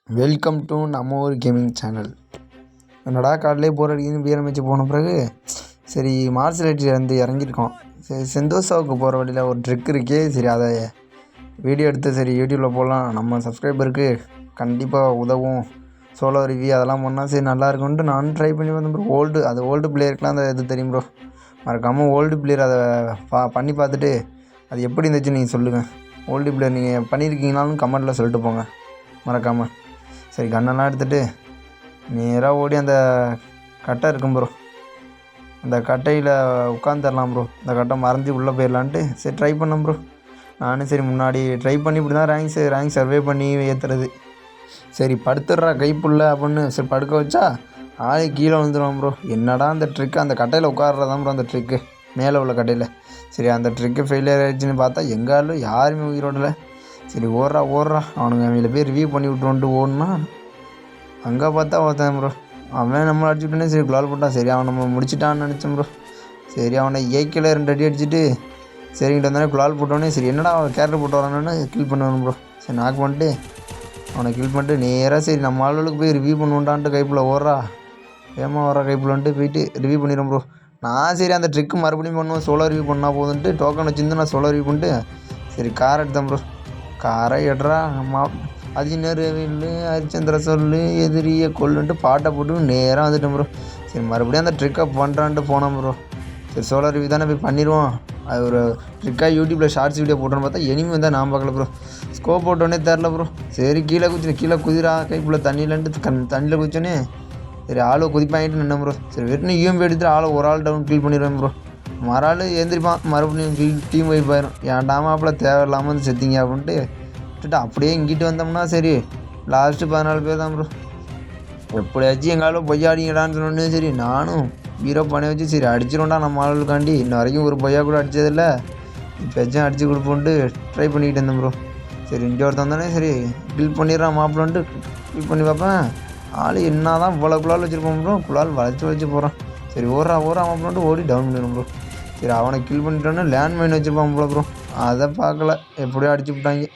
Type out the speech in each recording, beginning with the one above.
Welcome to நம்ம ஊர் gaming channel. என்னடா காலையிலே போர் அடிக்குதுன்னு பியர் வச்சு போன பிறகு சரி மார்ஷல் ஆர்ட்ஸ் வந்து இறங்கியிருக்கோம். சரி செந்தோசாவுக்கு போகிற வழியில் ஒரு ட்ரிக் இருக்கே, சரி அதை வீடியோ எடுத்து சரி யூடியூப்பில் போடலாம், நம்ம சப்ஸ்கிரைபருக்கு கண்டிப்பாக உதவும், சோலோ ரிவ்யூ அதெல்லாம் பண்ணால் சரி நல்லா இருக்கும்ன்ட்டு நானும் ட்ரை பண்ணி வந்தேன் ப்ரோ. ஓல்டு பிளேயருக்குலாம் அந்த இது தெரியும் ப்ரோ. மறக்காமல் ஓல்டு பிளேயர் அதை பண்ணி பார்த்துட்டு அது எப்படி இருந்துச்சு நீங்கள் சொல்லுங்கள். ஓல்டு பிளேயர் நீங்கள் பண்ணியிருக்கீங்கனாலும் கமெண்ட்டில் சொல்லிட்டு போங்க மறக்காமல். சரி கன்னெல்லாம் எடுத்துகிட்டு நேராக ஓடி அந்த கட்டை இருக்கும் ப்ரோ, அந்த கட்டையில் உட்காந்துடலாம் ப்ரோ. அந்த கட்டை மறைஞ்சி உள்ளே போயிடலான்ட்டு சரி ட்ரை பண்ணேன் ப்ரோ. நானும் சரி முன்னாடி ட்ரை பண்ணி இப்படி தான் ரேங்க் சர்வே பண்ணி ஏற்றுறது. சரி படுத்துடுறா கைப்புள்ள அப்படின்னு சரி படுக்க வச்சா ஆளு கீழே வந்துடுவான் ப்ரோ. என்னடா அந்த ட்ரிக்கு, அந்த கட்டையில் உட்கார்றதான் ப்ரோ அந்த ட்ரிக்கு, மேலே உள்ள கட்டையில். சரி அந்த ட்ரிக்கு ஃபெயிலியர் ஆகிடுச்சின்னு பார்த்தா எங்காலும் யாருமே உயிரோடல. சரி ஓடுறா அவனுங்க அவங்கள போய் ரிவ்யூ பண்ணி விட்டுருன்ட்டு ஓடுனா அங்கே பார்த்தா ஒருத்தன் ப்ரோ, அவன் நம்மளை அடிச்சுட்டோன்னே சரி குளால் போட்டான். சரி அவன் நம்ம முடிச்சிட்டான்னு நினச்சேன் ப்ரோ. சரி அவனை ஏக்கில் 2 அடி அடிச்சுட்டு சரிங்கிட்ட வந்தானே குளால் போட்டோன்னே சரி என்னடா அவன் கேரக்டர் போட்டு வரானு கில் பண்ணுவான் ப்ரோ. சரி நாக் பண்ணிட்டு அவனை கில் பண்ணிட்டு நேராக சரி நம்ம ஆளுகளுக்கு போய் ரிவ்யூ பண்ணுவோன்டான்ட்டு கைப்பில் ஓடுறா கைப்பில் வந்துட்டு போயிட்டு ரிவ்யூ பண்ணிடுறோம் ப்ரோ. நான் சரி அந்த ட்ரிக்கு மறுபடியும் பண்ணுவோம், சோலோ ரிவ்யூ பண்ணால் போதுன்ட்டு டோக்கன் வச்சுருந்து நான் சோலோ ரிவ்யூ பண்ணிட்டு சரி கார் எடுத்தேன் ப்ரோ. காரை எடுறா அதிநரவில் ஹரிச்சந்திர சொல்லு எதிரியை கொல்லுன்ட்டு பாட்டை போட்டு நேராக வந்துட்டேன் ப்ரோ. சரி மறுபடியும் அந்த ட்ரிக்கை பண்ணுறான்ட்டு போனேன் ப்ரோ. சரி சோலோ ரிவ்யூ தானே போய் பண்ணிடுவோம், அது ஒரு ட்ரிக்காக யூடியூப்பில் ஷார்ட்ஸ் வீடியோ போட்டோன்னு பார்த்தா எனிமி வந்தால் நான் பார்க்கல ப்ரோ. ஸ்கோப் போட்டோன்னே தெரில ப்ரோ. சரி கீழே குதிரா கைப்புள்ள தண்ணியிலன்ட்டு தண்ணியில் குதிச்சோன்னே சரி ஆளை குதிப்பாங்கிட்டு நின்னேன் ப்ரோ. சரி வெட்டினு யூஎம்பி எடுத்துட்டு ஆளை ஒரு ஆள் டவுன் கில் பண்ணிடுவேன் ப்ரோ. மறாள் எழுந்திரிப்பான் மறுபடியும் டீம் வைப் ஆயிரும். ஏன்டா மாப்பிள்ள தேவையில்லாமல் வந்து செத்திங்க அப்படின்ட்டு விட்டுட்டு அப்படியே இங்கிட்டு வந்தோம்னா சரி லாஸ்ட்டு 14 பேர் தான் ப்ரோ. எப்படியாச்சும் எங்காலும் பொய்யாடிங்கடான்னு சொன்னோன்னே சரி நானும் வீரோ பண்ணி வச்சு சரி அடிச்சிடும்டா நம்ம ஆளுக்காண்டி. இன்ன வரைக்கும் ஒரு பொய்யா கூட அடித்ததில்ல, இப்போச்சும் அடித்து கொடுப்போன்ட்டு ட்ரை பண்ணிக்கிட்டு இருந்தேன் ப்ரோ. சரி இங்கே ஒருத்தன் வந்தோடனே சரி கில் பண்ணிடுறான் மாப்பிள்ளன்ட்டு கில் பண்ணி பார்ப்பேன். ஆள் என்ன தான் இவ்வளோ குழால் வச்சுருப்போம் ப்ரோ, குழால் வளைச்சி போகிறான். சரி ஓடுறா மாப்பிள்ளன்ட்டு ஓடி டவுன் பண்ணிடும் ப்ரோ. சரி அவனை கில் பண்ணிட்டோன்னே லேண்ட் மைன் வச்சுருப்பான் போல ப்ரோ, அதை பார்க்கல எப்படியோ அடிச்சு விட்டாங்க.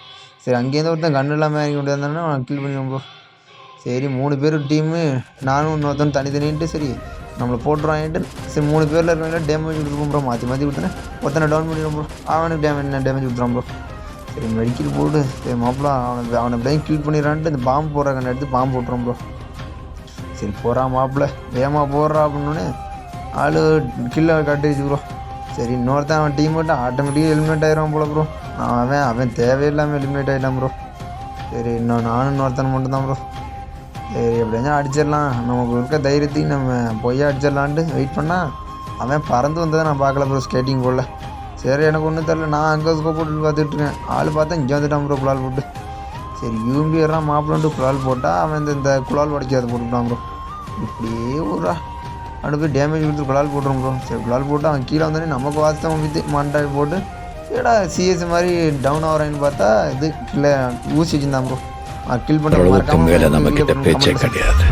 சரி அங்கேருந்து ஒருத்தன் கன்று இல்லாமல் இறங்கி கொண்டு வந்தானே அவனை கில் பண்ணிடுவோம் ப்ரோ. சரி 3 பேர் டீமு, நானும் இன்னொருத்தன் தனித்தனின்ட்டு சரி நம்மளை போட்டுருவான்ட்டு சரி 3 பேரில் இருக்கிறவங்கள டேமேஜ் கொடுத்துருப்போம் ப்ரோ. மாற்றி கொடுத்தேன், ஒருத்தனை டவுன் பண்ணிடுவோம் ப்ரோ. அவனுக்கு டேமேஜ் கொடுத்துறான் ப்ரோ. சரி மெடிக்கல் போட்டு சரி மாப்பிளா அவனை எப்படியும் கில் பண்ணிடுறான்ட்டு இந்த பாம்பு போடுற கண்ணை எடுத்து பாம்பு போட்டுறோம் ப்ரோ. சரி போகிறான் மாப்பிள்ள வேகமாக போடுறா அப்படின்னோடனே ஆள் கில்லை கட்டிடுச்சு ப்ரோ. சரி இன்னொருத்தன் அவன் டீம் மட்டும் ஆட்டோமேட்டிக்காக எலிமினேட் ஆகிடுவான் போல ப்ரோ. அவன் தேவையில்லாமல் எலிமினேட் ஆகிட்டான் ப்ரோ. சரி நானும் இன்னொருத்தன் மட்டும் தான் ப்ரோ. சரி எப்படியாச்சும் அடிச்சிடலாம், நமக்கு இருக்க தைரியத்தையும் நம்ம பொய்யா அடிச்சிடலான்ட்டு வெயிட் பண்ணால் அவன் பறந்து வந்ததை நான் பார்க்கல ப்ரோ ஸ்கேட்டிங் போடல. சரி எனக்கு ஒன்றும் தெரில, நான் அங்கே ஸ்கோப் போட்டு பார்த்துட்ருக்கேன். ஆள் பார்த்தா இங்கே வந்துட்டான் ப்ரோ குழால் போட்டு. சரி யூம்பி வர்றான் மாப்பிள்ளன்ட்டு குழால் போட்டால் அவன் இந்த குழால் உடைக்காத போட்டுவிட்டான் ப்ரோ. இப்படியே விட்றா அப்படி போய் டேமேஜ் கொடுத்து குழால் போட்டுரும் ப்ரோ. சரி குழால் போட்டு அவன் கீழே வந்தோடனே நமக்கு வாஸ்தவம் வித்து மண்டாய் போட்டு ஏடா சிஎஸ் மாதிரி டவுன் ஆகிறான்னு பார்த்தா இது இல்லை ஊசி வச்சுருந்தான் ப்ரோ. கில் பண்ணுற நமக்கு பேச்சே கிடையாது.